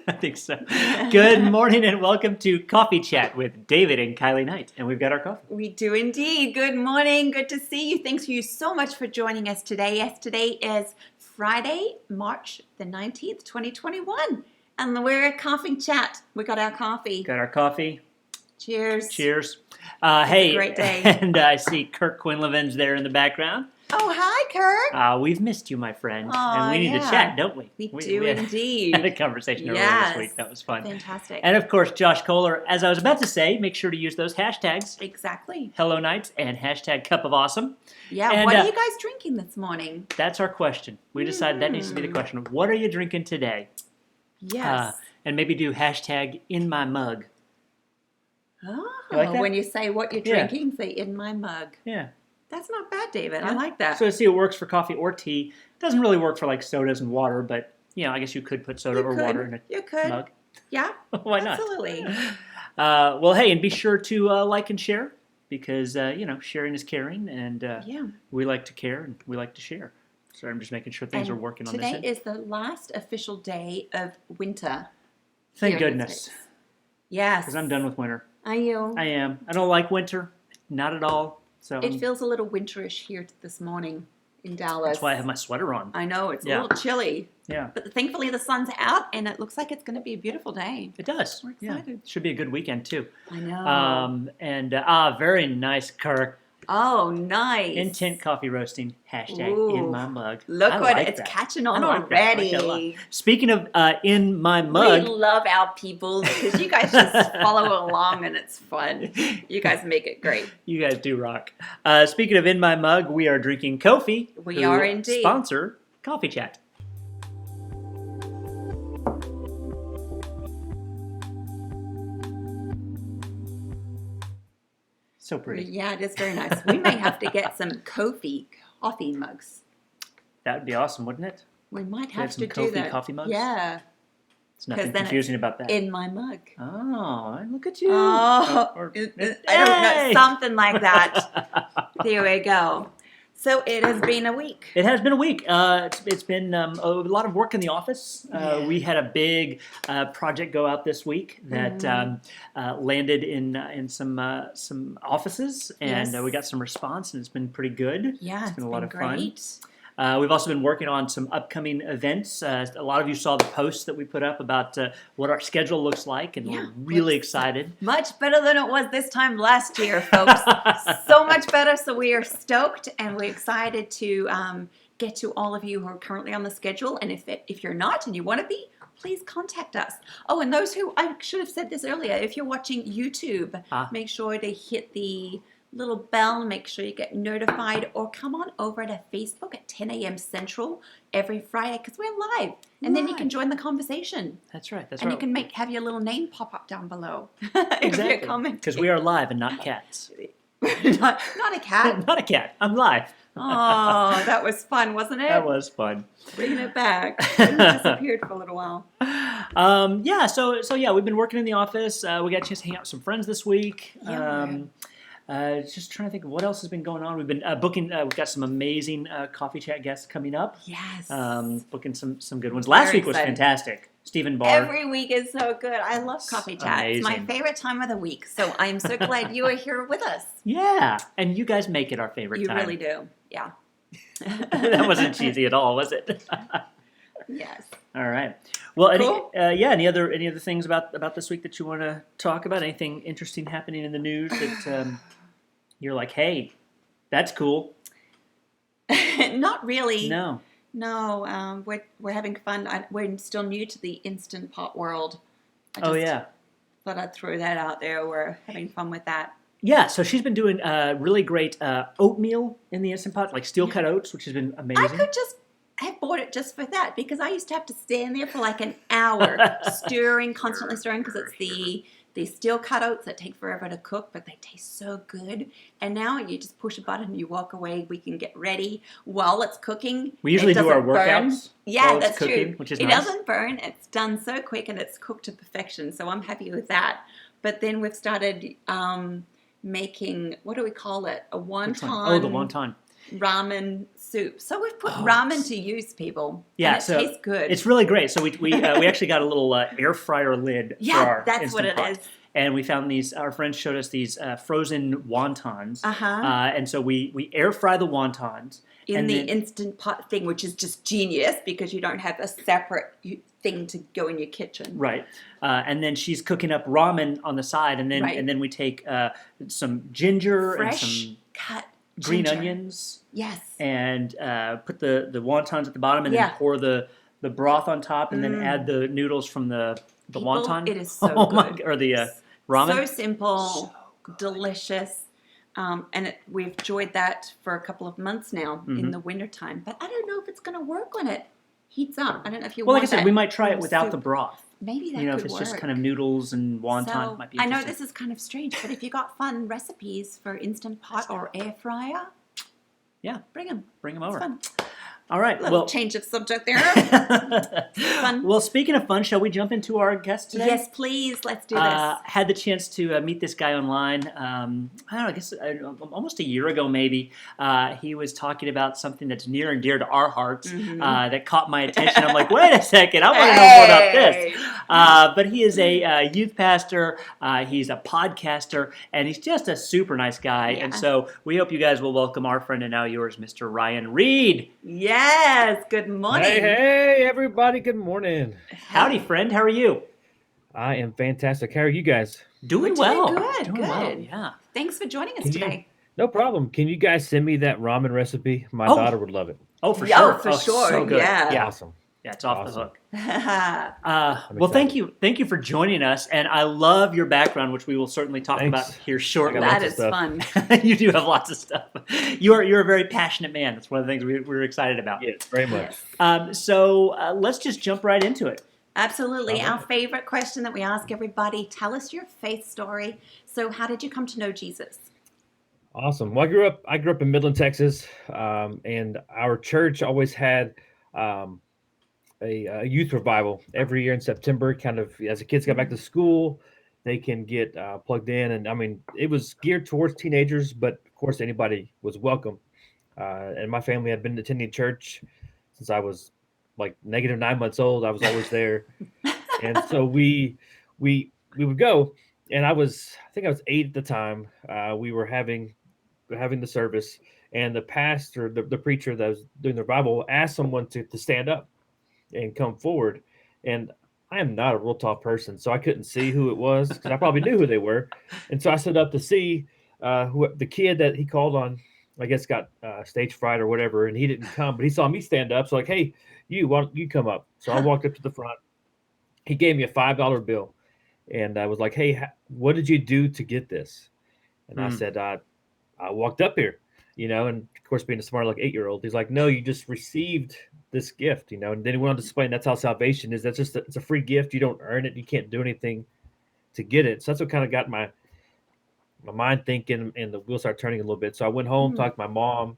I think so. Good morning and welcome to Coffee Chat with David and Kylie Knight. And we've got our coffee. We do indeed. Good morning. Good to see you. Thanks you so much for joining us today. Yes, today is Friday, March the 19th, 2021. And we're at Coffee Chat. We got our coffee. Got our coffee. Cheers. Cheers. It's hey, a great day. And I see Kirk Quinlivan's there in the background. Oh, hi, Kirk. We've missed you, my friend. Oh, and we need to chat, don't we? We do indeed. Had a conversation earlier this week. That was fun. Fantastic. And of course, Josh Kohler, as I was about to say, make sure to use those hashtags. Exactly. Hello Nights and hashtag Cup of Awesome. Yeah, and, what are you guys drinking this morning? That's our question. We decided that needs to be the question. What are you drinking today? Yes. And maybe do hashtag in my mug. Oh, like that? When you say what you're drinking, say in my mug. Yeah. That's not bad, David. Yeah. I like that. So see, it works for coffee or tea. It doesn't really work for like sodas and water, but I guess you could put soda or water in a mug. Yeah. Why not? Absolutely. Well, hey, and be sure to like and share because sharing is caring, and we like to care and we like to share. So I'm just making sure things are working on this end. Today is the last official day of winter. Thank goodness. Yes. Because I'm done with winter. Are you? I am. I don't like winter. Not at all. So it feels a little winterish here this morning in Dallas. That's why I have my sweater on. I know. It's a little chilly. Yeah. But thankfully the sun's out and it looks like it's going to be a beautiful day. It does. We're excited. Should be a good weekend too. I know. Very nice, Kirk. Oh, nice. Intent coffee roasting. Hashtag in my mug. Look I what like it's that. catching on I like that. already. I like that a lot. Speaking of in my mug. We love our people because you guys just follow along and it's fun. You guys make it great. You guys do rock. Speaking of in my mug, we are drinking Kofi. We are indeed. Sponsor Coffee Chat. So pretty. Yeah, it is very nice. We may have to get some Kofi coffee mugs. That would be awesome, wouldn't it? We might have some to do Kofi that. coffee mugs? Yeah. There's nothing confusing about that. In my mug. Oh, look at you. Oh, I don't know. Something like that. There we go. So it has been a week. It has been a week. It's been a lot of work in the office. We had a big project go out this week that landed in some offices, and we got some response, and it's been pretty good. Yeah, it's been a lot of great. fun. We've also been working on some upcoming events. A lot of you saw the posts that we put up about what our schedule looks like, and we're really excited. Much better than it was this time last year, folks. So much better. So we are stoked, and we're excited to get to all of you who are currently on the schedule. And if you're not and you want to be, please contact us. Oh, and those who, I should have said this earlier, if you're watching YouTube, make sure to hit the little bell, make sure you get notified, or come on over to Facebook at 10 a.m. Central every Friday because we're live, and then you can join the conversation. That's right. And you can have your little name pop up down below. Exactly. Because we are live and not cats. not a cat. Not a cat. I'm live. Oh, that was fun, wasn't it? That was fun. Bringing it back. It disappeared for a little while. So we've been working in the office. We got a chance to hang out with some friends this week. Just trying to think of what else has been going on. We've been booking. We've got some amazing coffee chat guests coming up. Yes. Booking some good ones. Last week was fantastic. Stephen Barr. Every week is so good. I love coffee chat. Amazing. It's my favorite time of the week. So I'm so glad you are here with us. Yeah, and you guys make it our favorite time. You really do. Yeah. That wasn't cheesy at all, was it? Yes. All right. Well, cool. Any other things about this week that you want to talk about? Anything interesting happening in the news that you're like, hey, that's cool? Not really. No. No. We're having fun. We're still new to the Instant Pot world. Thought I'd throw that out there. We're having fun with that. Yeah, so she's been doing really great oatmeal in the Instant Pot, like steel cut oats, which has been amazing. I could just have bought it just for that because I used to have to stand there for like an hour constantly stirring because it's the steel cut oats that take forever to cook, but they taste so good. And now you just push a button, you walk away, we can get ready while it's cooking. We usually do our workouts. Yeah, that's cooking, true. Which is nice. It doesn't burn. It's done so quick and it's cooked to perfection. So I'm happy with that. But then we've started making, what do we call it? A wonton. Oh, the wonton. ramen soup. So we've put ramen to use, people. Yeah, and it so tastes good. It's really great. So we actually got a little air fryer lid for our that's what Instant it Pot. is. And we found these. Our friends showed us these frozen wontons. Uh-huh. And so we air fry the wontons In the Instant Pot thing, which is just genius because you don't have a separate thing to go in your kitchen. Right. And then she's cooking up ramen on the side, and then Right. and then we take some ginger Fresh and some cut green ginger. onions. Yes. And put the wontons at the bottom, and then pour the broth on top, and then add the noodles from the People, wonton. it is so good. Or the ramen. So simple, delicious. And we've enjoyed that for a couple of months now in the wintertime. But I don't know if it's going to work when it heats up. I don't know if you want like I said, that we might try it without soup. the broth. Maybe that You know, could if it's work. just kind of noodles and wonton, So, it might be I know interesting. this is kind of strange, but if you got fun recipes for Instant Pot or air fryer, yeah, bring them. Bring them It's over. fun. All right. Little Well, change of subject there. Fun. Well, speaking of fun, shall we jump into our guest today? Yes, please. Let's do this. Had the chance to meet this guy online. I don't know. I guess almost a year ago, maybe. He was talking about something that's near and dear to our hearts that caught my attention. I'm like, wait a second, I want to know more about this. But he is a youth pastor. He's a podcaster, and he's just a super nice guy. Yeah. And so we hope you guys will welcome our friend and now yours, Mr. Ryan Reed. Yes. Good morning. Hey, everybody. Good morning. Howdy, friend. How are you? I am fantastic. How are you guys? Doing We're doing well. good, Doing well. good. Yeah. Thanks for joining us Can you- today. No problem. Can you guys send me that ramen recipe? My Oh. daughter would love it. Oh, for Yeah, sure. for sure. So good. Yeah. Yeah. Awesome. Yeah, it's off the Awesome. hook. I'm Well, thank you for joining us, and I love your background, which we will certainly talk Thanks. about here shortly. I got That lots is of fun. You do have lots of stuff. You're a very passionate man. That's one of the things we're excited about. Yes, very much. Yes. So let's just jump right into it. Absolutely. All Our right. favorite question that we ask everybody, tell us your faith story. So how did you come to know Jesus? Awesome. Well, I grew up in Midland, Texas, and our church always had a youth revival every year in September. Kind of as the kids got back to school, they can get plugged in, and I mean, it was geared towards teenagers, but of course, anybody was welcome. And my family had been attending church since I was like -9 months old. I was always there, and so we would go. And I think I was 8 at the time. We were having the service, and the pastor, the preacher that was doing the revival, asked someone to stand up and come forward. And I am not a real tall person, so I couldn't see who it was because I probably knew who they were. And so I stood up to see who the kid that he called on, I guess, got stage fright or whatever, and he didn't come, but he saw me stand up. So like, hey, why don't you come up? So I walked up to the front. He gave me a $5 bill, and I was like, hey, what did you do to get this? And I said, I walked up here, and of course, being a smart, like 8-year-old, he's like, no, you just received this gift, and then he went on to explain that's how salvation is. That's just it's a free gift. You don't earn it. You can't do anything to get it. So that's what kind of got my mind thinking, and the wheels started turning a little bit. So I went home, talked to my mom,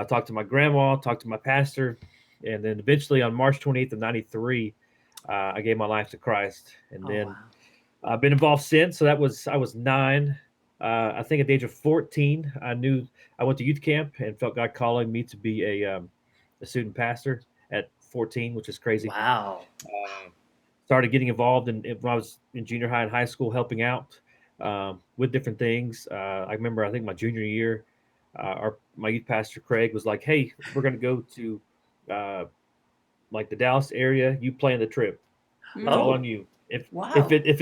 talked to my grandma, talked to my pastor, and then eventually on March 28th of 93, I gave my life to Christ, and then I've been involved since. So I was 9. I think at the age of 14, I went to youth camp and felt God calling me to be a student pastor at 14, which is crazy. Wow. Started getting involved when I was in junior high and high school, helping out with different things. I remember, I think my junior year, my youth pastor Craig was like, "Hey, we're going to go to like the Dallas area. You plan the trip. It's all on you. If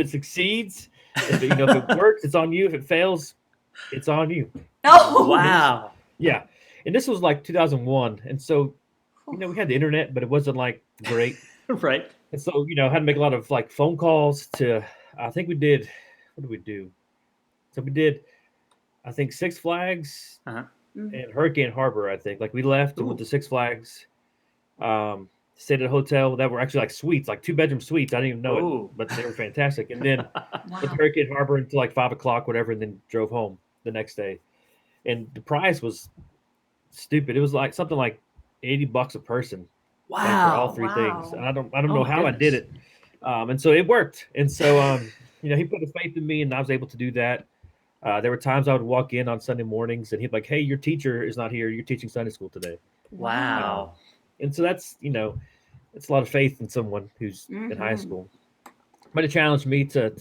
it succeeds, if it works, it's on you. If it fails, it's on you." Oh, Wow. Yeah. And this was like 2001. And so, we had the internet, but it wasn't like great. Right. And so, I had to make a lot of like phone calls I think what did we do? So we did, I think, Six Flags and Hurricane Harbor, I think. Like we left and went to Six Flags, stayed at a hotel that were actually like suites, like 2-bedroom suites. I didn't even know it, but they were fantastic. And then went to Hurricane Harbor until like 5 o'clock, whatever, and then drove home the next day. And the price was stupid. It was like something like $80 a person. Wow. Like, for all three things. And I don't know how goodness. I did it. And so it worked. And so, he put a faith in me, and I was able to do that. There were times I would walk in on Sunday mornings and he'd be like, "Hey, your teacher is not here. You're teaching Sunday school today." Um, Wow. and so that's it's a lot of faith in someone who's in high Mm-hmm. school. But it challenged me to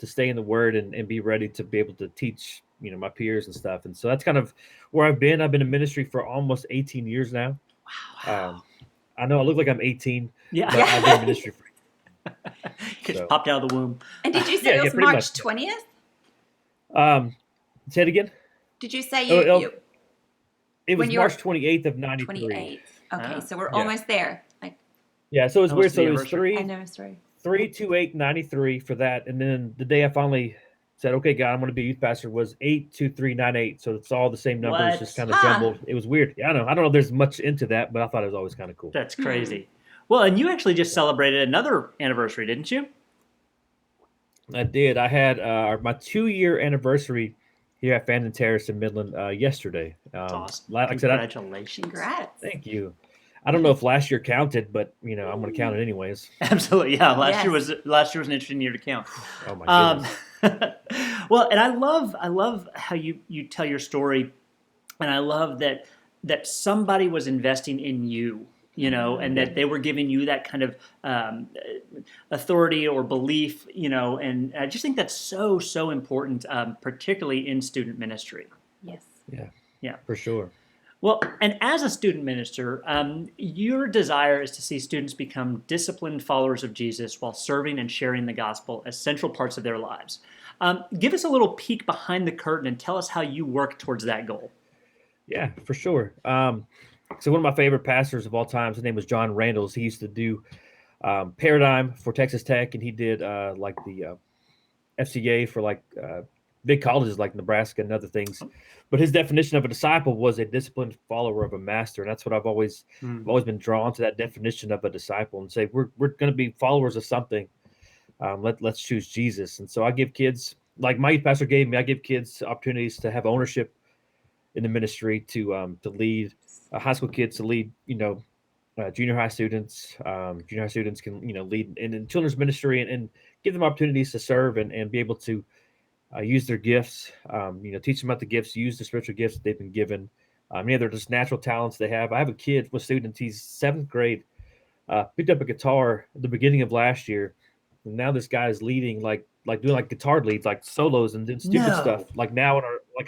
stay in the Word and be ready to be able to teach my peers and stuff. And so that's kind of where I've been. I've been in ministry for almost 18 years now. Wow. Um, I know I look like I'm 18, Yeah. but I've been in ministry for Just so popped out of the womb. And did you say yeah, it yeah, was pretty March much. 20th? Um, say it again. Did you say Oh, you it when was you March were 28th of '93. 28th? Okay, Ah, so we're Yeah, almost there. Like yeah. So it's weird. almost the So it was anniversary. I know a story. 3/28/93 for that, and then the day I finally said, "Okay, God, I'm going to be a youth pastor," was 8/23/98. So it's all the same numbers, just What? kind of Huh. jumbled. It was weird. Yeah, I know. I don't know if there's much into that, but I thought it was always kind of cool. That's Hmm. crazy. Well, and you actually just So celebrated another anniversary, didn't you? I did. I had my 2-year anniversary here at Fannin Terrace in Midland yesterday. That's awesome. Like I said, Congratulations. Congrats. thank you. I don't know if last year counted, but I'm going to count it anyways. Absolutely, yeah. Yes. Last year was an interesting year to count. Oh my Um, goodness. well, and I love how you tell your story, and I love that somebody was investing in you, and Yeah. that they were giving you that kind of authority or belief, and I just think that's so important, particularly in student ministry. Yes. Yeah, Yeah. for sure. Well, and as a student minister, your desire is to see students become disciplined followers of Jesus while serving and sharing the gospel as central parts of their lives. Give us a little peek behind the curtain and tell us how you work towards that goal. Yeah, for sure. So one of my favorite pastors of all time, his name was John Randalls. He used to do Paradigm for Texas Tech, and he did like the FCA for like big colleges like Nebraska and other things. But his definition of a disciple was a disciplined follower of a master, and that's what I've always been drawn to, that definition of a disciple, and say we're going to be followers of something. Let's choose Jesus. And so I give kids, like my youth pastor gave me, I give kids opportunities to have ownership in the ministry, to lead high school kids, to lead junior high students. Junior high students can lead in children's ministry, and give them opportunities to serve and be able to use their gifts. Teach them about the gifts, use the spiritual gifts that they've been given. They're just natural talents they have. I have a kid with students. He's 7th grade. Picked up a guitar at the beginning of last year, and now this guy is leading like doing like guitar leads, like solos and doing stupid stuff. No. Like now in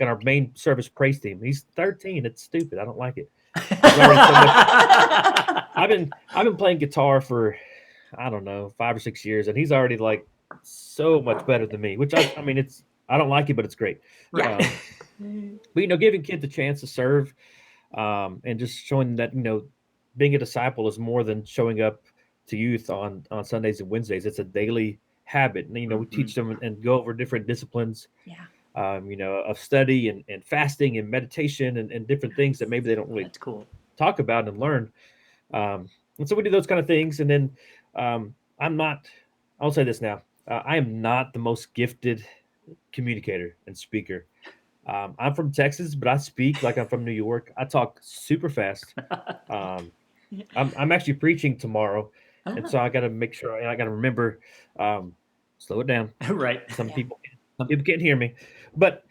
our main service praise team. He's 13. It's stupid. I don't like it. There's already so much. I've been playing guitar for I don't know 5 or 6 years, and he's already like so much better than me. Which I mean it's I don't like it, but it's great. Yeah. But giving kids a chance to serve, and just showing that being a disciple is more than showing up to youth on Sundays and Wednesdays. It's a daily habit. And, we Mhm. teach them and go over different disciplines, Yeah. of study and fasting and meditation and different things that maybe they don't really That's cool. talk about and learn. And so we do those kind of things. And then I'll say this now. I am not the most gifted communicator and speaker. I'm from Texas, but I speak like I'm from New York. I talk super fast. Um, I'm actually preaching tomorrow, and so I got to make sure, and I got to remember, slow it down. Right. Some Yeah. people can't hear me, but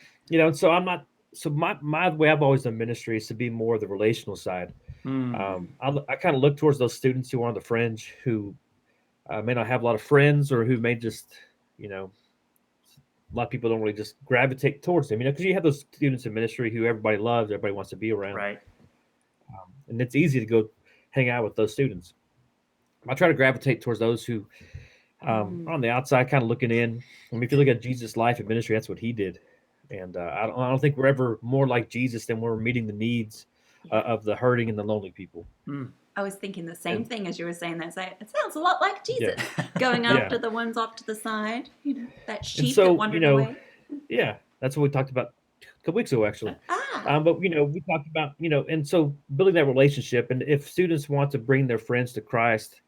so I'm not. So my way I've always done ministry is to be more the relational side. Mm. I kind of look towards those students who are on the fringe, who may not have a lot of friends, or who may just a lot of people don't really just gravitate towards them, because you have those students in ministry who everybody loves, everybody wants to be around, Right. and it's easy to go hang out with those students. I try to gravitate towards those who Mm. are on the outside, kind of looking in. I mean, if you look at Jesus' life and ministry, that's what he did, and I don't think we're ever more like Jesus than when we're meeting the needs Yeah. of the hurting and the lonely people. Mm. I was thinking the same And thing as you were saying that. It sounds a lot like yeah, Jesus, going yeah, after the ones off to the side. That and sheep that so wandered away. yeah, that's what we talked about a couple weeks ago, actually. Ah. But we talked about and so building that relationship, and if students want to bring their friends to Christ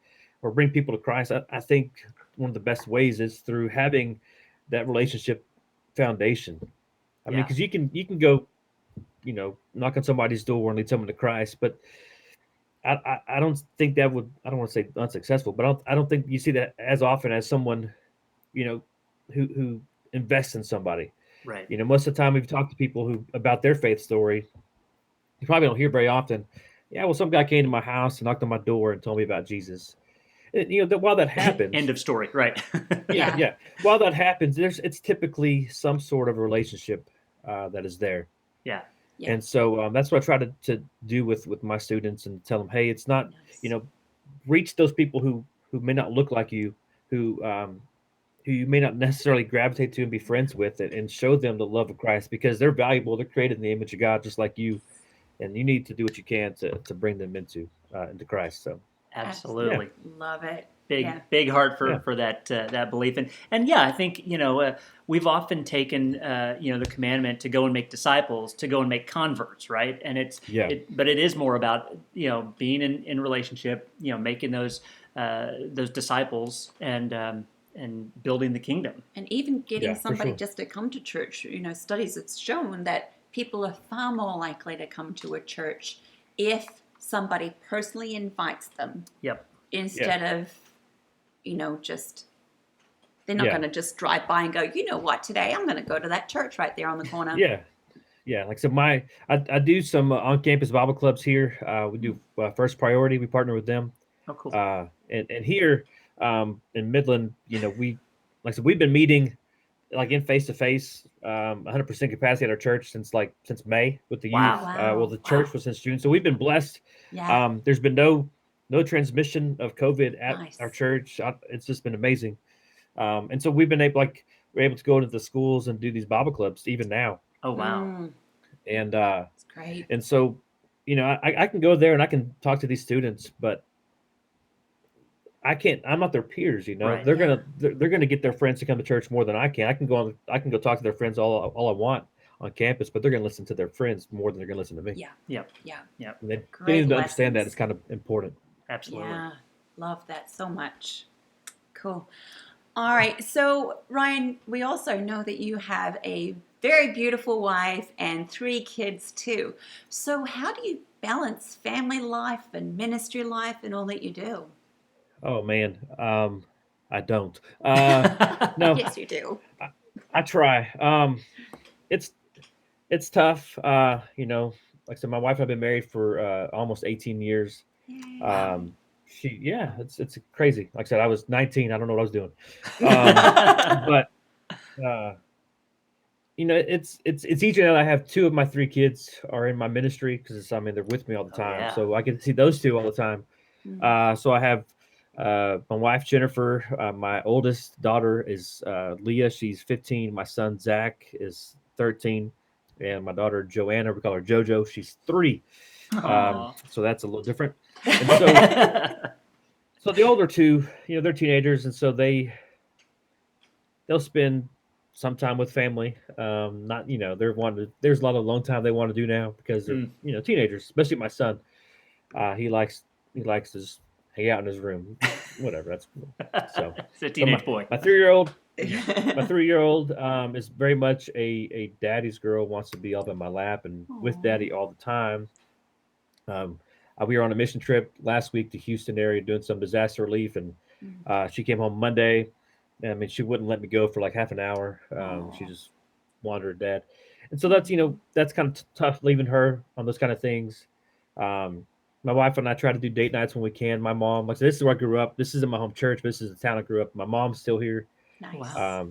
or bring people to Christ, I think one of the best ways is through having that relationship foundation. I mean, Yeah. because you can go knock on somebody's door and lead someone to Christ, but I don't think that would, I don't want to say unsuccessful, but I don't think you see that as often as someone you know who invests in somebody. Right. You know, most of the time we've talked to people who about their faith story. You probably don't hear very often. Yeah, well, some guy came to my house and knocked on my door and told me about Jesus. You know, while that End happens, of story. Right. yeah, Yeah. yeah. While that happens, it's typically some sort of relationship that is there. Yeah. Yeah. And so that's what I try to do with my students and tell them, hey, it's not, you Nice. know, reach those people who may not look like you, who you may not necessarily gravitate to and be friends with, and show them the love of Christ because they're valuable. They're created in the image of God, just like you, and you need to do what you can to bring them into Christ. So yeah, Absolutely. Love it. Big Yeah. big heart yeah, for that belief, and yeah, I think we've often taken the commandment to go and make disciples, to go and make converts, right? And yeah, but it is more about being in relationship, making those disciples, and building the kingdom. And even getting yeah, for somebody sure. just to come to church, studies have shown that people are far more likely to come to a church if somebody personally invites them Yep. instead of, just, they're not Yeah, going to just drive by and go, you know what, today I'm going to go to that church right there on the corner. yeah, yeah. Like so, I do some on-campus Bible clubs here. We do First Priority. We partner with them. Oh, cool. And here in Midland, we like I said, we've been meeting like in face to face, 100% capacity at our church since May with the Wow. youth. Well, Wow. the church was since June, so we've been blessed. Yeah. There's been no transmission of COVID at Nice. our church. It's just been amazing. And so we've been we're able to go into the schools and do these Bible clubs even now. Oh, wow. And That's great. and so, I can go there and I can talk to these students, but I can't. I'm not their peers. Right. They're gonna get their friends to come to church more than I can. I can go talk to their friends all I want on campus, but they're gonna listen to their friends more than they're gonna listen to me. Yeah. Yep. Yeah. Yep. And they Great need to understand that lessons. it's kind of important. Absolutely. Yeah. Love that so much. Cool. All right. So, Ryan, we also know that you have a very beautiful wife and 3 kids too. So, how do you balance family life and ministry life and all that you do? Oh man, I don't. No, Yes, you do. I try. It's it's tough. Like I said, my wife and I've been married for almost 18 years. Yay. Um, yeah, it's crazy. Like I said, I was 19. I don't know what I was doing. But uh, it's easier that I have 2 of my 3 kids are in my ministry because they're with me all the Oh, time, yeah. so I get to see those 2 all the time. So I have my wife Jennifer, my oldest daughter is Leah. She's 15. My son Zach is 13, and my daughter Joanna, we call her JoJo. She's 3. Aw. So that's a little different. And so the older 2, they're teenagers, and so they'll spend some time with family. Not there's a lot of alone time they want to do now because they're teenagers, especially my son. He likes to just hang out in his room, whatever. That's cool. So, It's a teenage boy. my 3-year-old, my 3-year-old is very much a daddy's girl. Wants to be up in my lap and with Aw. daddy all the time. We were on a mission trip last week to Houston area doing some disaster relief, and she came home Monday. I mean, she wouldn't let me go for like half an hour. She Aw. just wanted her dad, and so that's kind of tough leaving her on those kind of things. My wife and I try to do date nights when we can. My mom, like I said, this is where I grew up. This isn't my home church, but this is the town I grew up. My mom's still here. Nice. Wow.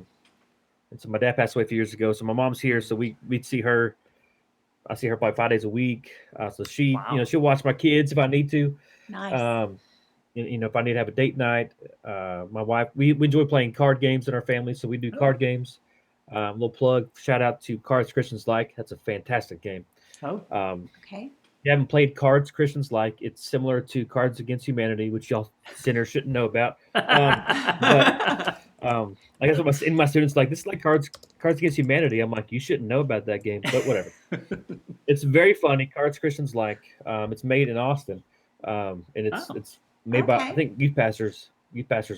And so my dad passed away a few years ago. So my mom's here. So we'd see her. I see her probably 5 days a week. So she, Wow. she'll watch my kids if I need to. Nice. If I need to have a date night. My wife, we enjoy playing card games in our family. So we do card games. Little plug, shout out to Cards Christians Like. That's a fantastic game. Oh. Okay. You haven't played Cards Christians Like, it's similar to Cards Against Humanity, which y'all sinners shouldn't know about. I guess in my students like, this is like Cards Against Humanity. I'm like, you shouldn't know about that game, but whatever. It's very funny. Cards Christians Like. It's made in Austin, and it's made by, I think, youth pastors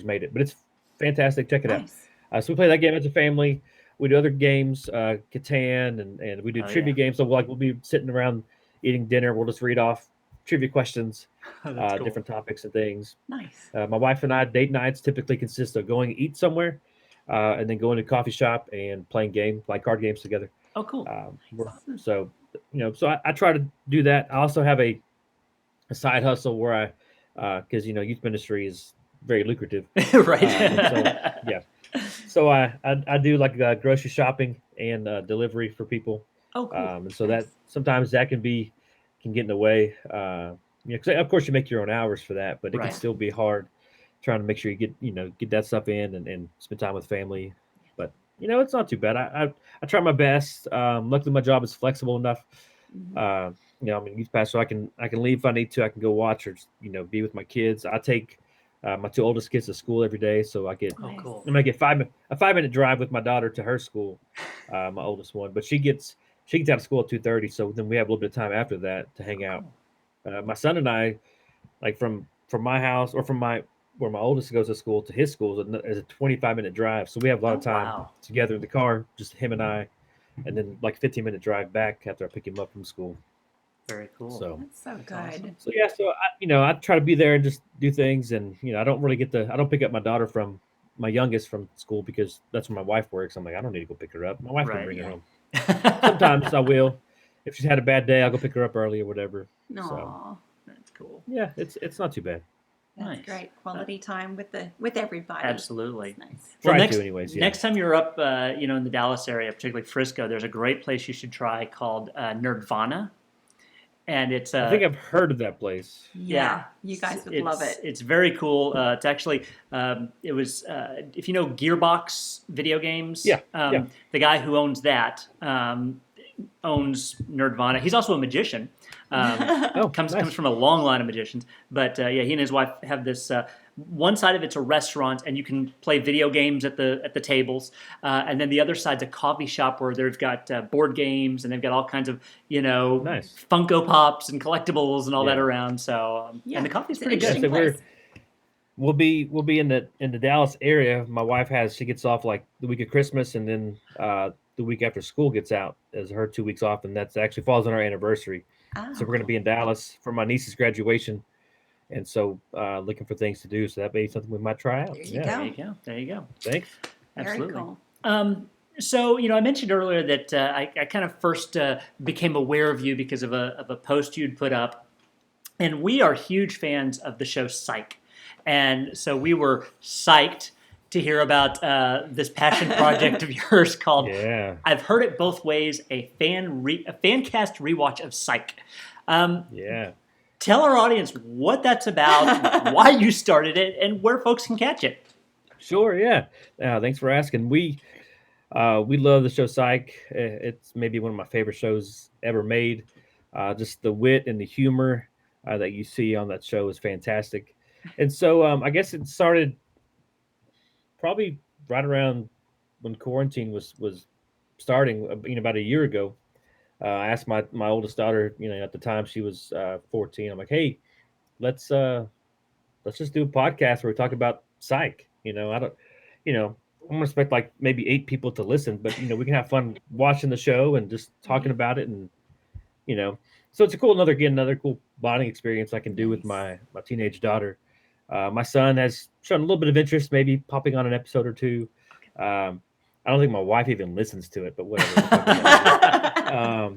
made it, but it's fantastic. Check it Nice. out. So we play that game as a family. We do other games, Catan, and we do trivia games. So we'll be sitting around eating dinner. We'll just read off trivia questions, That's cool. different topics and things. Nice. My wife and I, date nights typically consist of going to eat somewhere. and then going to a coffee shop and playing like card games together. Oh, cool. So I try to do that. I also have a side hustle where because youth ministry is very lucrative, Right. and so yeah, so I do like grocery shopping and delivery for people, Oh, cool. and so that Nice. sometimes that can get in the way. 'Cause of course you make your own hours for that, but it can Right. still be hard trying to make sure you get that stuff in and spend time with family. But it's not too bad. I try my best. Luckily, my job is flexible enough. Mhm. I'm a youth pastor. So I can leave if I need to. I can go watch or be with my kids. I take my two oldest kids to school every day, so Oh, Nice. cool. I'm gonna get a 5 minute drive with my daughter to her school, my oldest one. But she gets out of school at 2:30, so then we have a little bit of time after that to hang out. Cool. My son and I, like from my house or from my where my oldest goes to school to his school is a 25-minute drive. So we have a lot Oh, of time Wow. together in the car, just him and I, and then like a 15-minute drive back after I pick him up from school. Very cool. So That's so That's good. awesome. so yeah, so I try to be there and just do things, and I don't really I don't pick up my daughter from my youngest from school because that's where my wife works. I'm like, I don't need to go pick her up. My wife can Right. bring her Yeah. home. Sometimes I will. If she's had a bad day, I'll go pick her up early or whatever. So Aw, That's cool. yeah, it's not too bad. that's Nice. great. Quality time with everybody. Absolutely. That's nice. Well, Try next to anyways. Yeah. next time you're up, in the Dallas area, particularly Frisco, there's a great place you should try called Nerdvana, and it's I think I've heard of that place. Yeah, you guys would love it. It's very cool. It's actually it was if you know Gearbox video games. Yeah, yeah. The guy who owns that owns Nerdvana. He's also a magician. Oh, comes nice. comes from a long line of magicians. But yeah, he and his wife have this. One side of it's a restaurant, and you can play video games at the tables, and then the other side's a coffee shop where they've got board games, and they've got all kinds of Nice. Funko Pops and collectibles and all that Yeah. around. So Yeah, and the coffee's it's an pretty Yeah, good. interesting so place. we'll be in the Dallas area. My wife she gets off like the week of Christmas, and then the week after school gets out as her 2 weeks off, and that's actually falls on our anniversary. Ah, So we're going to be in Dallas for my niece's graduation, and so looking for things to do. So that may be something we might try out. There you Yeah, go. There you go. There you go. thanks. very Absolutely. cool. So I mentioned earlier that I kind of first became aware of you because of a post you'd put up, and we are huge fans of the show Psych, and so we were psyched to hear about this passion project of yours called Yeah, I've Heard It Both Ways, a fan cast rewatch of Psych. yeah. Tell our audience what that's about, why you started it, and where folks can catch it. Sure. Yeah. Thanks for asking. We love the show Psych. It's maybe one of my favorite shows ever made. Just the wit and the humor that you see on that show is fantastic. And so I guess it started probably right around when quarantine was starting, about a year ago. I asked my oldest daughter, at the time she was 14. I'm like, hey, let's just do a podcast where we talk about Psych. I don't, I'm gonna expect like maybe 8 people to listen, but we can have fun watching the show and just talking about it, and you know, so it's a cool another cool bonding experience I can do with Nice. my teenage daughter. My son has shown a little bit of interest, maybe popping on an episode or two. I don't think my wife even listens to it, but whatever. We'll talk about that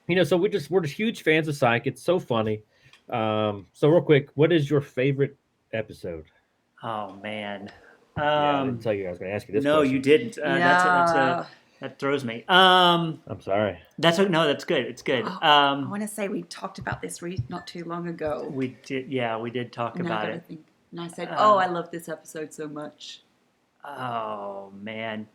later. So we're just huge fans of Psych. It's so funny. So real quick, what is your favorite episode? Oh man. Yeah, I didn't tell you I was going to ask you this No, question. you didn't. Yeah. That throws me. I'm sorry. That's good. It's good. Oh, I want to say we talked about this not too long ago. We did. Yeah, we did talk And I about gotta it. think. And I said, Um, "Oh, I love this episode so much." Oh man.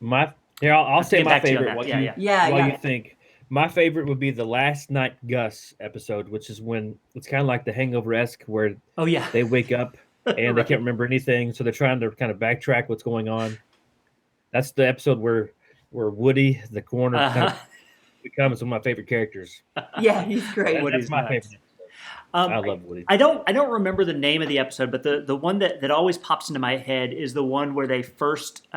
I'll say get my back to you on favorite. that. While Yeah, you, yeah. Yeah, while yeah. you think, my favorite would be the Last Night Gus episode, which is when it's kind of like the Hangover-esque, where Oh yeah. they wake up and they Right. can't remember anything, so they're trying to kind of backtrack what's going on. That's the episode where Woody, the coroner, kind Uh-huh. of becomes one of my favorite characters. Yeah, he's great. Woody's That's my nuts. favorite. Um, I love Woody. I don't remember the name of the episode, but the one that always pops into my head is the one where they first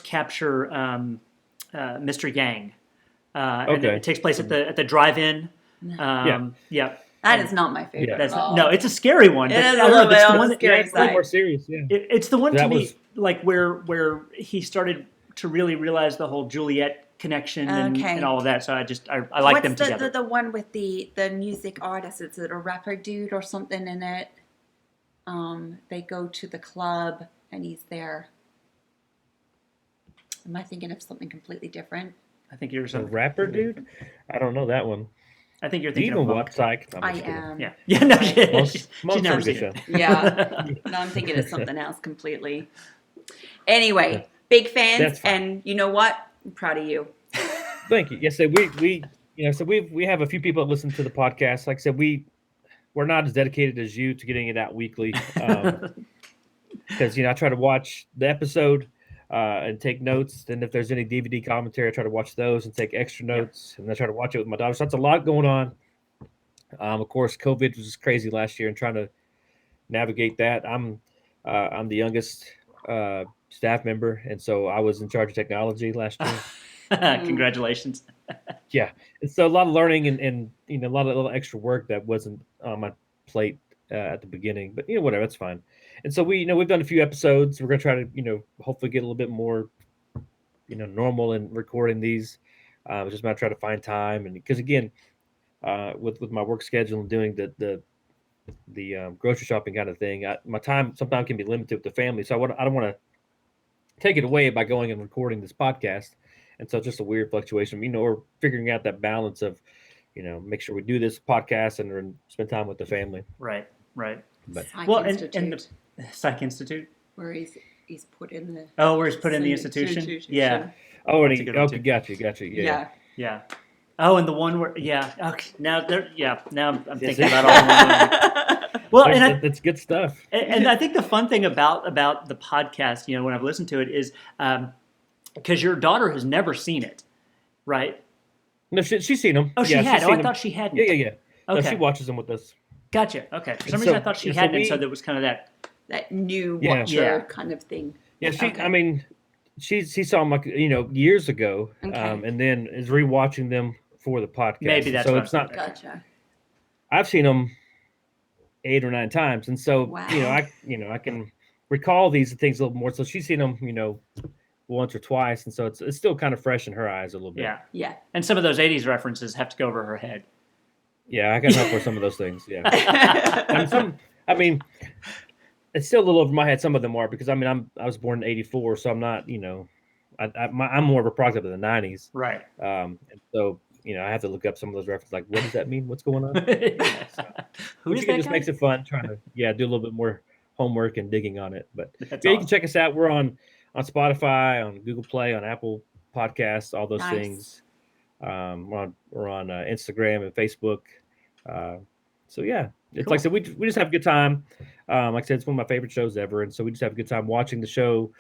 capture Mr. Yang. And Okay. it takes place at the drive-in. Yeah. Yeah. That is not my favorite. Yeah. at That's all. no, it's a scary one. It but is I a don't know, little it's bit the on one the that- scary It's a little side. more serious. Yeah. it's the one to That me was- like where he started to really realize the whole Juliet connection Okay. and all of that. So I like them What's together. the one with the music artist? Is it a rapper dude or something in it? They go to the club and he's there. Am I thinking of something completely different? I think you're The something. rapper dude? I don't know that one. I think you're Do you thinking even of watch Monk. Psych? No, I'm I just kidding. am. Yeah, yeah. No, Right. Most she's never of the seen it. Yeah. No, I'm thinking of something else completely. Anyway, big fans, That's fine. and you know what? I'm proud of you. Thank you. Yes, so we have a few people that listen to the podcast. Like I said, we're not as dedicated as you to getting it out weekly. Because I try to watch the episode and take notes. Then if there's any DVD commentary, I try to watch those and take extra notes. And I try to watch it with my daughter. So that's a lot going on. Of course, COVID was just crazy last year, and trying to navigate that. I'm the youngest staff member, and so I was in charge of technology last year. Congratulations. Yeah, and so a lot of learning and a lot of little extra work that wasn't on my plate at the beginning, but whatever, that's fine. And so we've done a few episodes. We're gonna try to hopefully get a little bit more normal in recording these. It's just about trying to find time, and because again, with my work schedule and doing the grocery shopping kind of thing, my time sometimes can be limited with the family. So I don't want to take it away by going and recording this podcast. And so it's just a weird fluctuation, or figuring out that balance of, make sure we do this podcast and spend time with the family. Right. But Psych Well, and Institute, the Psych Institute. where he's put in the Oh, where he's put in the institution. Yeah. oh, and That's a good one, okay, too. got you. Yeah. Yeah. Oh, and the one where okay now I'm Yes, thinking about all the ones. Well, and that's good stuff. I think the fun thing about the podcast, when I've listened to it, is because your daughter has never seen it, right? No, she's seen them. Oh, she Yeah, had. she's Oh, seen I them. thought she hadn't. Yeah. No, Okay. she watches them with us. Gotcha. Okay. For some And reason, so- I thought she and so hadn't, we- so there was kind of that. that new Yeah. watcher Yeah. kind of thing. Yeah, Okay. I mean, she saw them years ago, Okay. and then is rewatching them for the podcast. Maybe that's so what it's I'm not. thinking. Gotcha. I've seen them 8 or 9 times, and so Wow. I can recall these things a little more. So she's seen them once or twice, and so it's still kind of fresh in her eyes a little bit. Yeah. Yeah. And some of those '80s references have to go over her head. Yeah, I can help with some of those things. Yeah, I mean, it's still a little over my head. Some of them are because I was born in '84, so I'm not I'm more of a product of the '90s. Right. And so I have to look up some of those references. Like, what does that mean? What's going on? Who is Which that just guy? makes it fun trying to do a little bit more homework and digging on it. But That's yeah, you can awesome. check us out. We're on Spotify, on Google Play, on Apple Podcasts, all those Nice. things. We're on Instagram and Facebook. So yeah, it's Cool. like I said, we just have a good time. Like I said, it's one of my favorite shows ever, and so we just have a good time watching the show,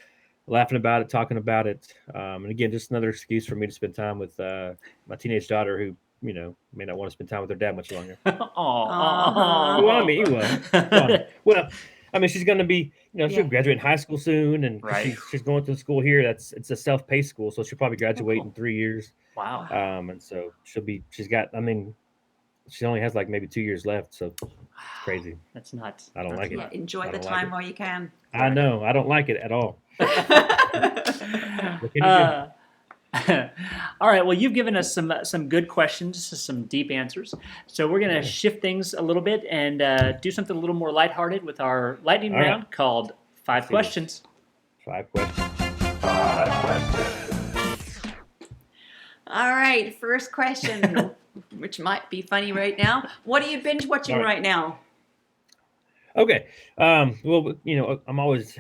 laughing about it, talking about it, and again, just another excuse for me to spend time with my teenage daughter, who may not want to spend time with her dad much longer. Aw. Well, I mean, you will. Well, I mean, she's going to be, she'll Yeah. graduate in high school soon, and 'cause Right. she's going to school here. It's a self-paced school, so she'll probably graduate cool. in 3 years. Wow. And so she only has like maybe 2 years left, so it's crazy. That's nuts. I don't That's like it. Yeah. nuts. Enjoy I the don't like time it. while you can. I know. I don't like it at all. What can you do? All right. Well, you've given us some good questions, some deep answers. So we're going to shift things a little bit and do something a little more lighthearted with our lightning All right. round called 5 see. Questions. 5 questions. All right. First question, which might be funny right now. What are you binge watching All right. right now? Okay. Well, I'm always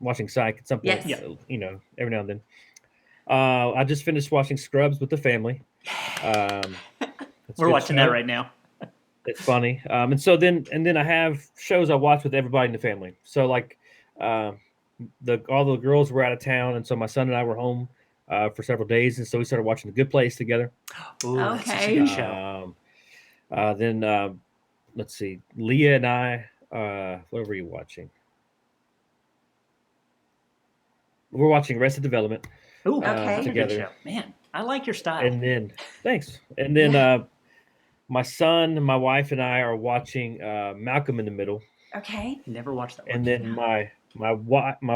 watching Psych at some point. Yes. Every now and then. I just finished watching Scrubs with the family. It's a We're good watching show. that right now. It's funny. And so then I have shows I watch with everybody in the family. So like all the girls were out of town, and so my son and I were home for several days, and so we started watching The Good Place together. Ooh, that's such a Okay. good show. Then let's see, Leah and I, what were you watching? We're watching Arrested Development. Ooh, Okay. that's a good together. show. Man, I like your style. And then thanks. And then my son, my wife, and I are watching Malcolm in the Middle, Okay. Never watched that one. and then my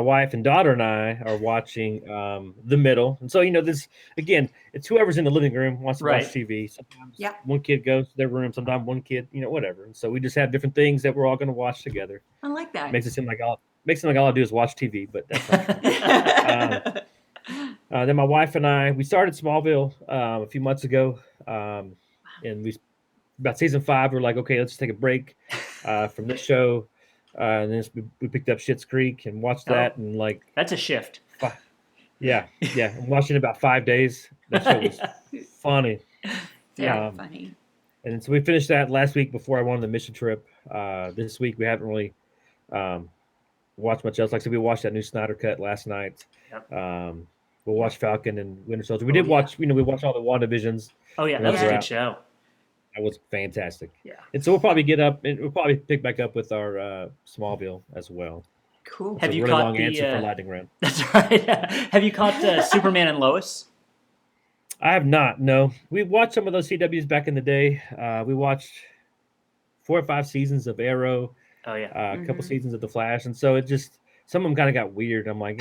wife and daughter and I are watching The Middle. And so this again, it's whoever's in the living room wants to Right. watch TV. Sometimes Yeah. one kid goes to their room, sometimes one kid, whatever. And so we just have different things that we're all going to watch together. I like that. Makes it seem like all I do is watch TV, but that's not true. Then my wife and I, we started Smallville a few months ago, and about season 5, we're like, okay, let's take a break from this show. And then we picked up Schitt's Creek and watched that, and like That's a shift. yeah, I'm watching it about 5 days. That show was funny. Very funny. And so we finished that last week before I went on the mission trip. This week we haven't really watched much else. Like I said, we watched that new Snyder Cut last night. Yep. We'll watch Falcon and Winter Soldier. We did watch, we watched all the WandaVisions. Oh yeah, that was a good show. That was fantastic. Yeah. And so we'll probably we'll probably pick back up with our Smallville as well. Cool. Have It's a you really caught long the answer for lightning round? That's right. Have you caught Superman and Lois? I have not. No, we watched some of those CWs back in the day. We watched 4 or 5 seasons of Arrow. Oh yeah. A couple seasons of The Flash, and so it just some of them kind of got weird. I'm like,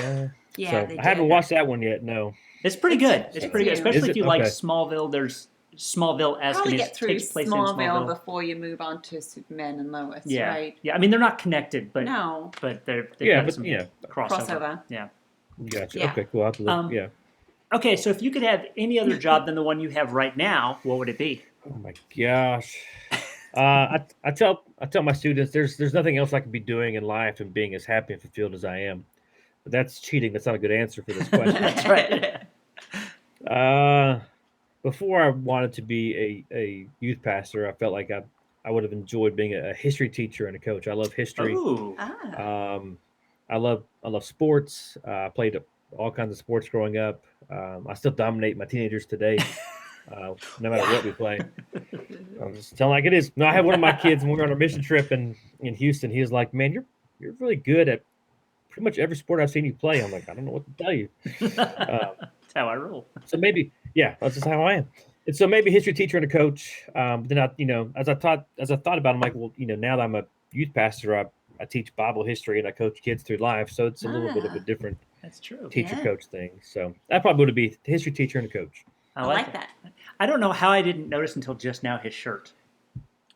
Yeah, so they I haven't did. watched that one yet. No, It's pretty good. It's pretty good, Is especially if it? you like Okay. Smallville. There's Smallville-esque. Probably and get it through takes place in Smallville before you move on to Superman and Lois, Yeah. right? Yeah. I mean, they're not connected, but No. they've Yeah, got but, some yeah. crossover. Yeah. gotcha. Yeah. Okay, cool. I'll have to look. Yeah. Okay, so if you could have any other job than the one you have right now, what would it be? Oh my gosh. I tell my students there's nothing else I could be doing in life and being as happy and fulfilled as I am. But that's cheating. That's not a good answer for this question. That's right. Before I wanted to be a youth pastor, I felt like I would have enjoyed being a history teacher and a coach. I love history. Ooh. I love sports. I played all kinds of sports growing up. I still dominate my teenagers today, no matter what we play. I'm just telling like it is. No, I had one of my kids when we were on our mission trip in Houston. He was like, "Man, you're really good at pretty much every sport I've seen you play." I'm like, "I don't know what to tell you." That's how I roll. So maybe, yeah, that's just how I am. And so maybe history teacher and a coach. But then as I thought about it, I'm like, well, now that I'm a youth pastor, I teach Bible history and I coach kids through life. So it's a little bit of a different That's true. teacher Yeah. coach thing. So that probably would be history teacher and a coach. I like like that. I don't know how I didn't notice until just now his shirt.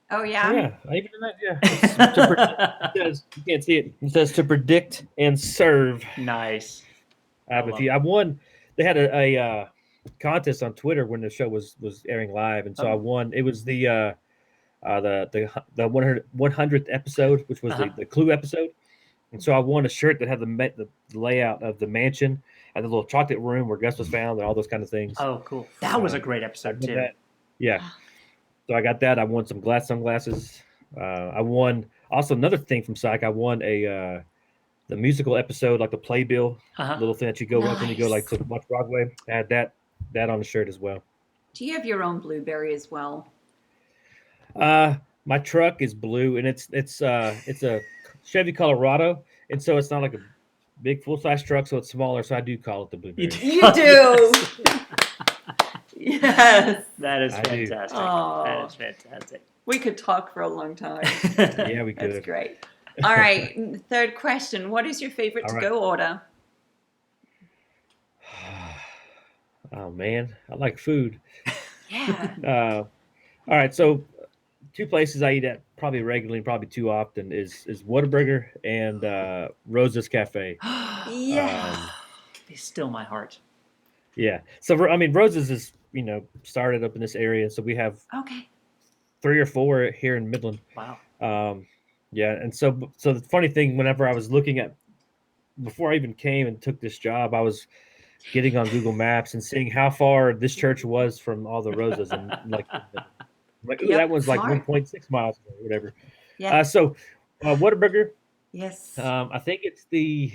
Oh yeah. Yeah, I even did that. Yeah, It's to predict- it says, you can't see it. It says to predict and serve. Nice. I won. They had a contest on Twitter when the show was airing live, and so I won. It was the 100th episode, which was the Clue episode, and so I won a shirt that had the layout of the mansion and the little chocolate room where Gus was found and all those kind of things. Oh, cool. That was a great episode too. Yeah. So I got that. I won some sunglasses. I won also another thing from Psych. I won the musical episode, like the playbill little thing that you go up when you go like to watch Broadway. I had that on the shirt as well. Do you have your own blueberry as well? My truck is blue and it's a Chevy Colorado, and so it's not like a big full size truck, so it's smaller. So I do call it the blueberry. You do. Yes. That is I do. fantastic. Oh. That is fantastic. We could talk for a long time. Yeah, we could. That's great. All right. Third question. What is your favorite All right. to-go order? Oh man, I like food. Yeah. All right, so 2 places I eat at probably regularly, probably too often is Whataburger and Rosa's Cafe. Yeah. Be still my heart. Yeah. So I mean, Rosa's is started up in this area, so we have Okay. 3 or 4 here in Midland. Wow. Yeah, and so the funny thing, whenever I was looking at before I even came and took this job, I was getting on Google Maps and seeing how far this church was from all the Rosas, and like ooh, Yep, that one's like smart. 1.6 miles or whatever. Yeah. So Whataburger, Yes. I think it's the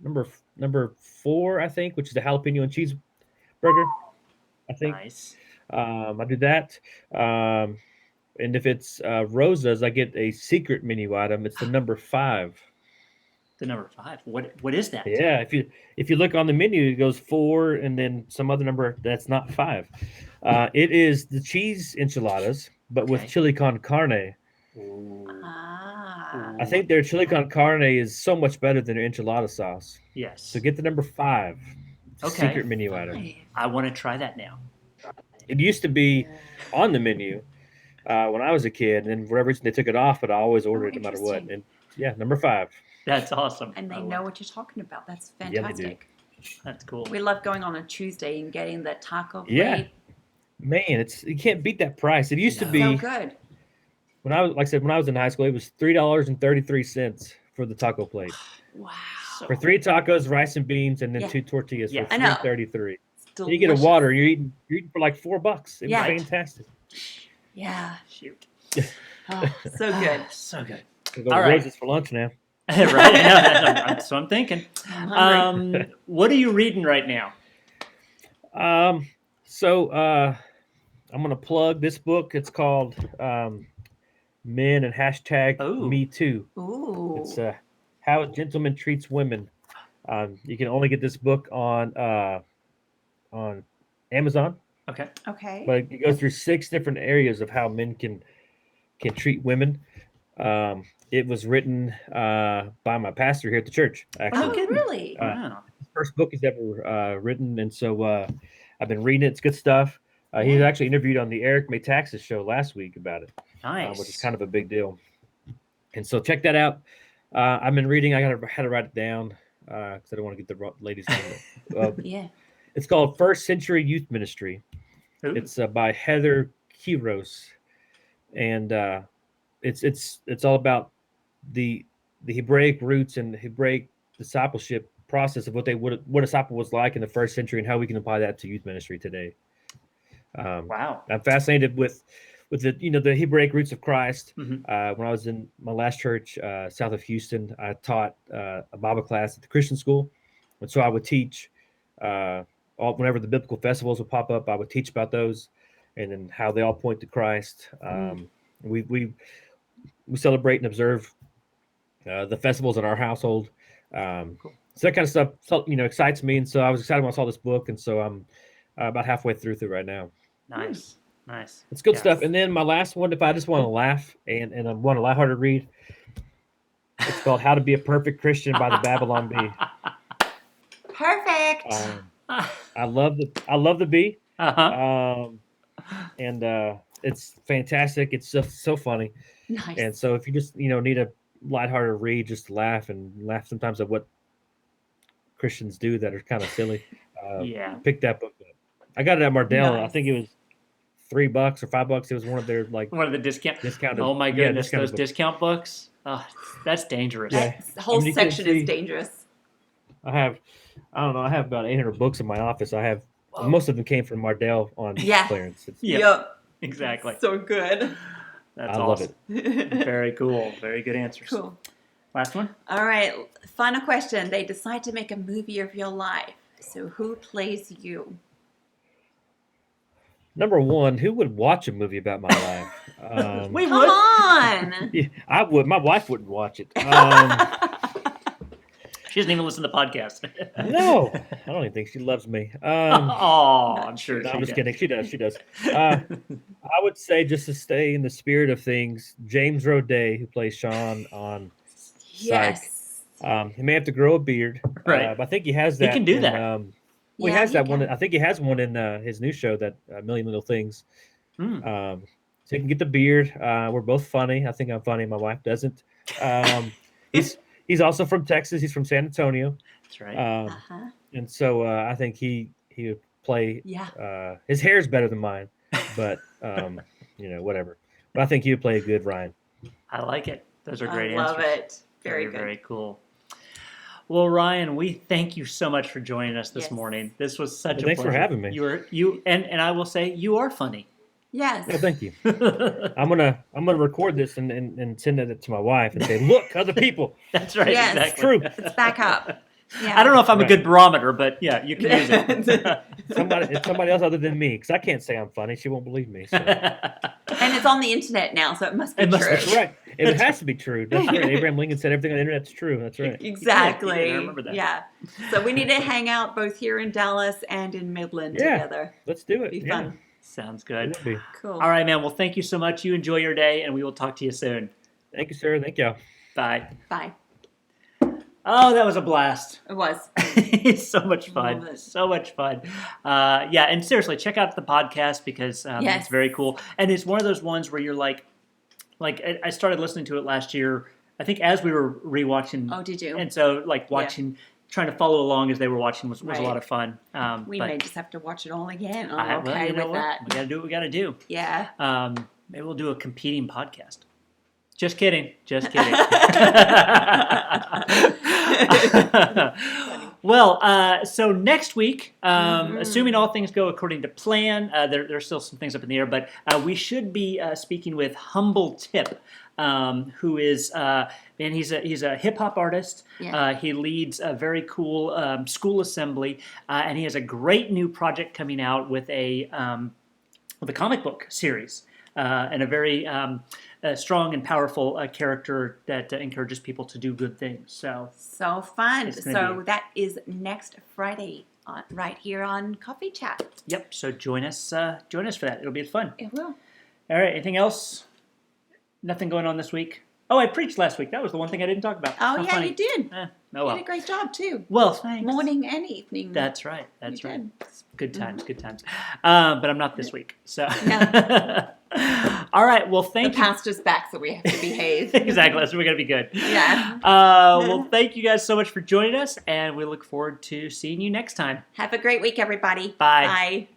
number 4, I think, which is the jalapeno and cheese burger. I think Nice. I do that. And if it's Rosa's, I get a secret menu item. It's the number 5. The number 5. What is that? Yeah, if you look on the menu, it goes 4 and then some other number that's not 5. It is the cheese enchiladas, but with Okay. chili con carne. Ooh. Ah. I think their chili con carne is so much better than their enchilada sauce. Yes. So get the number 5. It's a Okay. secret menu item. Nice. I want to try that now. It used to be on the menu when I was a kid, and then for whatever reason they took it off, but I always ordered it no matter what. interesting. And yeah, number 5. That's awesome. And they I know love- what you're talking about. That's Yeah, they do. fantastic. That's cool. We love going on a Tuesday and getting the taco plate. Yeah. Man, you can't beat that price. It used to No. be So good. when I was when I was in high school, it was $3.33 for the taco plate. Wow. So- For 3 tacos, rice and beans, and then Yeah. 2 tortillas Yeah. for I know. $3.33. It's And you get a delicious. water, you're eating for like $4. It Yeah. was fantastic. Yeah. Shoot. Oh, so good. So good. We'll go All to right. Rose's for lunch now. Right? No, that's what I'm thinking. I'm hungry. What are you reading right now? So I'm gonna plug this book. It's called Men and hashtag Ooh. Me Too. Ooh. It's How a Gentleman Treats Women. You can only get this book on Amazon, Okay. Okay. but it goes through 6 different areas of how men can treat women. It was written by my pastor here at the church. Oh, Actually, really? Wow. first book he's ever written, and so I've been reading it. It's good stuff. He was Yeah. actually interviewed on the Eric May Taxes show last week about it, Nice. which is kind of a big deal. And so check that out. I've been reading. I had to write it down because I don't want to get the ladies' name. Yeah. It's called First Century Youth Ministry. Ooh. It's by Heather Kiros, and it's all about the Hebraic roots and the Hebraic discipleship process of what a disciple was like in the first century and how we can apply that to youth ministry today. Wow. I'm fascinated with the the Hebraic roots of Christ. Mhm. When I was in my last church south of Houston, I taught a Bible class at the Christian school, and so I would teach whenever the biblical festivals would pop up. I would teach about those, and then how they all point to Christ. We celebrate and observe the festivals in our household. So that kind of stuff, excites me, and so I was excited when I saw this book, and so I'm about halfway through right now. Nice. Nice. It's good Yes. stuff. And then my last one, if I just want to laugh and I want a lighthearted read, it's called How to Be a Perfect Christian by the Babylon Bee. Perfect. I love the bee, Uh-huh. and it's fantastic. It's just so funny. Nice. And so if you just need a lighthearted read, just to laugh sometimes at what Christians do that are kind of silly, Yeah. pick that book up. I got it at Mardell. I Nice. think it was $3 or $5. It was one of their One of the discount. discounted. Oh my yeah, goodness, discounted those books. discount books. Oh, that's dangerous. Yeah. That whole I mean, you can section is see- dangerous. I have about 800 books in my office. Whoa. Most of them came from Mardell on Yeah. clearance. Yeah. Yep. Exactly. So good. That's I love awesome. it. Very cool. Very good answers. Cool. Last one. All right. Final question. They decide to make a movie of your life. So who plays you? Number one, who would watch a movie about my life? We Come would. on. Yeah, I would. My wife wouldn't watch it. She doesn't even listen to the podcast. No, I don't even think she loves me. Oh, I'm sure No, she I'm just does. kidding. She does. She does. I would say, just to stay in the spirit of things, James Roday, who plays Sean on Yes. He may have to grow a beard, Right. but I think he has He that. can do in, that. Well, Yeah, he has he that one. can. I think he has one in his new show, that Million Little Things. Hmm. So he can get the beard. We're both funny. I think I'm funny. My wife doesn't. He's also from Texas. He's from San Antonio, That's right. Uh-huh. and so I think he would play. Yeah. His hair's better than mine, but whatever. But I think he would play a good Ryan. I like it. Those are great I love answers. it. Very good. Very cool. Well, Ryan, we thank you so much for joining us this Yes. morning. This was such a Thanks for pleasure. having me. You and I will say you are funny. Yes. Well, thank you. I'm gonna record this and send it to my wife and say, "Look, other people." That's right. Yes. Exactly. It's true. Let's back up. Yeah. I don't know if I'm a Right. good barometer, but yeah, you can use it. Somebody else other than me, because I can't say I'm funny. She won't believe me. So. And it's on the internet now, so it must be It must true. be That's right. It has to be true. That's right. Abraham Lincoln said everything on the internet's true. That's right. Exactly. He did. I remember that. Yeah. So we need to hang out both here in Dallas and in Midland Yeah. together. Let's do it. Be Yeah. fun. Sounds It good. would be. Cool. All right, man. Well, thank you so much. You enjoy your day, and we will talk to you soon. Thank you, sir. Thank you. Bye. Bye. Oh, that was a blast. It was. It's so much fun. Love it. So much fun. Yeah, and seriously, check out the podcast because Yes. it's very cool. And it's one of those ones where you're like I started listening to it last year, I think as we were rewatching. Oh, did you? And so like watching, trying to follow along as they were watching was a Right. lot of fun. We but may just have to watch it all again. I'm well, okay you know with what? that. We got to do what we got to do. Yeah. Maybe we'll do a competing podcast. Just kidding. Just kidding. Well, so next week, assuming all things go according to plan, there's still some things up in the air, but we should be speaking with Humble Tip, who is, he's a hip hop artist. Yeah. He leads a very cool school assembly, and he has a great new project coming out with a comic book series. And a very strong and powerful character that encourages people to do good things. So Fun. It's gonna be- That is next Friday, right here on Coffee Chat. yep. So join us for that. It'll be fun. It will. All right. Anything else? Nothing going on this week. Oh, I preached last week. That was the one thing I didn't talk about. Oh, How yeah, funny. you did. Oh You well. did a great job, too. Well, thanks. Morning and evening. That's right. That's You right. did. Good times. Good times. But I'm not this week. So. No. All right. Well, The thank you. pastor's back, so we have to behave. Exactly. So we're gonna be good. Yeah. Well, thank you guys so much for joining us, and we look forward to seeing you next time. Have a great week, everybody. Bye. Bye.